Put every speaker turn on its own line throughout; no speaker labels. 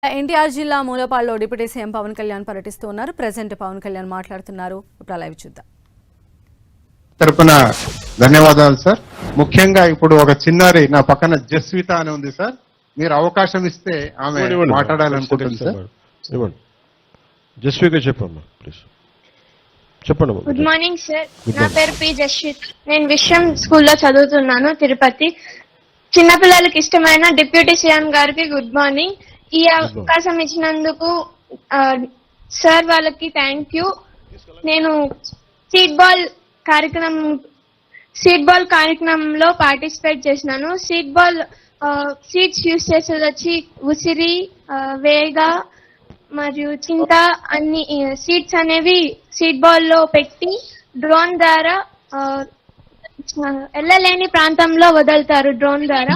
ఎన్టీఆర్ జిల్లా మూలపాడులో deputy CM Pawan Kalyan పర్యటిస్తూ ఉన్నారు. ప్రెజెంట్ పవన్ కళ్యాణ్ మాట్లాడుతున్నారు. ఇప్పుడు లైవ్ చూద్దాం.
తరపున ధన్యవాదాలు సార్. ముఖ్యంగా ఇప్పుడు ఒక చిన్నారి నా పక్కన జస్విత అని ఉంది సార్. మీరు అవకాశం ఇస్తే ఆమె మాట్లాడాలనుకుంటుంది సార్.
జస్విత చెప్పమ్మా ప్లీజ్. చెప్పండి.
గుడ్ మార్నింగ్ సార్, నా పేరు పి జస్విత్. నేను విశ్వం స్కూల్లో చదువుతున్నాను, తిరుపతి. చిన్నపిల్లలకి ఇష్టమైన డిప్యూటీ సీఎం గారికి గుడ్ మార్నింగ్. ఈ అవకాశం ఇచ్చినందుకు సార్ వాళ్ళకి థ్యాంక్ యూ. నేను సీడ్ బాల్ కార్యక్రమంలో పార్టిసిపేట్ చేసినాను. సీడ్స్ యూజ్ చేసేది వచ్చి ఉసిరి, వేగ మరియు చింత అన్ని సీడ్స్ అనేవి సీడ్ బాల్ లో పెట్టి డ్రోన్ ద్వారా వెళ్ళలేని ప్రాంతంలో వదులుతారు. డ్రోన్ ద్వారా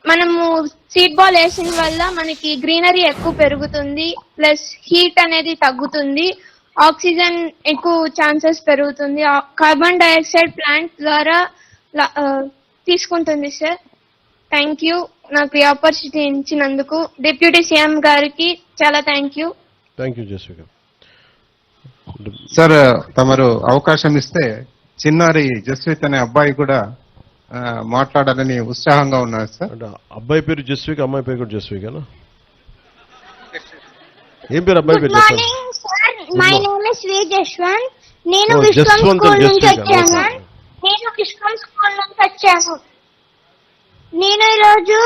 మనము సీడ్ బాల్ వేసిన వల్ల మనకి గ్రీనరీ ఎక్కువ పెరుగుతుంది, ప్లస్ హీట్ అనేది తగ్గుతుంది, ఆక్సిజన్ ఎక్కువ ఛాన్సెస్ పెరుగుతుంది, కార్బన్ డైఆక్సైడ్ ప్లాంట్ ద్వారా తీసుకుంటుంది సార్. థ్యాంక్ యూ నాకు ఈ ఆపర్చునిటీ ఇచ్చినందుకు. డిప్యూటీ సీఎం గారికి చాలా థ్యాంక్ యూ.
జస్విక
సార్, తమరు అవకాశం ఇస్తే చిన్నారి జస్విత్ అనే అబ్బాయి కూడా మాట్లాడాలని ఉత్సాహంగా ఉన్నారు సార్.
అబ్బాయి పేరు జస్విక, అమ్మాయి పేరు కూడా జస్వికనా? ఏం పేరు అబ్బాయి పేరు?
మై నేమ్ ఇస్ వి జస్వంత్. నేను విశ్వం స్కూల్ నుంచి వచ్చాను. నేను ఈరోజు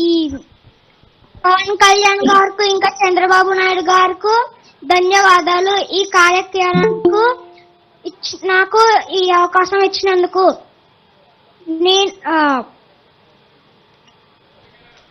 ఈ పవన్ కళ్యాణ్ గారికి ఇంకా చంద్రబాబు నాయుడు గారికి ధన్యవాదాలు. ఈ కార్యక్రమానికి నాకు ఈ అవకాశం ఇచ్చినందుకు. నేను